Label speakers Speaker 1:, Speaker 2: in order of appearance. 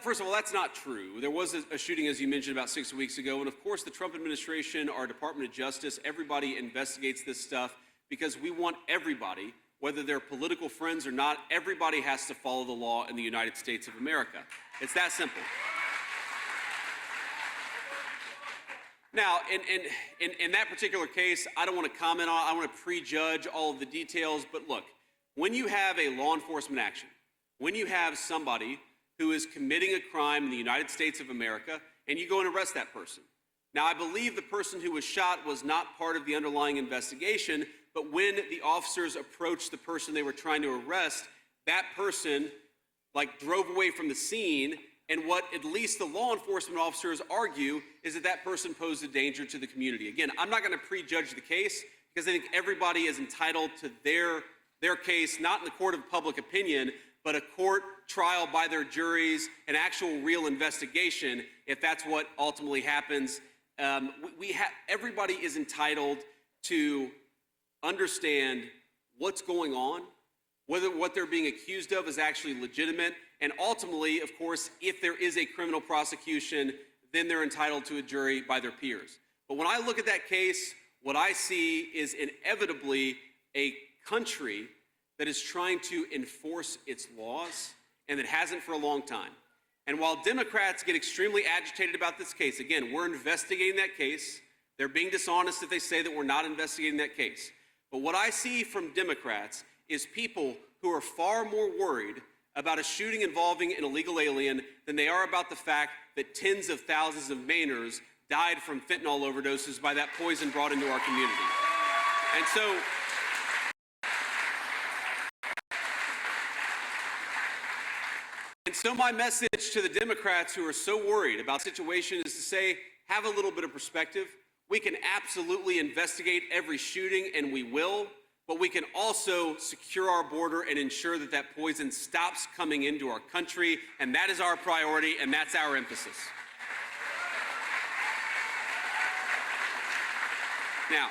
Speaker 1: First of all, that's not true. There was a shooting, as you mentioned, about 6 weeks ago. And of course, the Trump administration, our Department of Justice, everybody investigates this stuff because we want everybody, whether they're political friends or not, everybody has to follow the law in the United States of America. It's that simple. Now, in that particular case, I don't want to comment on, I want to prejudge all of the details, but look, when you have a law enforcement action, when you have somebody who is committing a crime in the United States of America, and you go and arrest that person. Now, I believe the person who was shot was not part of the underlying investigation, but when the officers approached the person they were trying to arrest, that person, drove away from the scene, and what at least the law enforcement officers argue is that that person posed a danger to the community. Again, I'm not going to prejudge the case, because I think everybody is entitled to their case, not in the court of public opinion, but a court trial by their juries, an actual real investigation, if that's what ultimately happens. Everybody is entitled to understand what's going on, whether what they're being accused of is actually legitimate, and ultimately, of course, if there is a criminal prosecution, then they're entitled to a jury by their peers. But when I look at that case, what I see is inevitably a country that is trying to enforce its laws, and that hasn't for a long time. And while Democrats get extremely agitated about this case, again, we're investigating that case. They're being dishonest if they say that we're not investigating that case. But what I see from Democrats is people who are far more worried about a shooting involving an illegal alien than they are about the fact that tens of thousands of Mainers died from fentanyl overdoses by that poison brought into our community. And so my message to the Democrats who are so worried about the situation is to say, have a little bit of perspective. We can absolutely investigate every shooting, and we will, but we can also secure our border and ensure that that poison stops coming into our country, and that is our priority, and that's our emphasis. Now,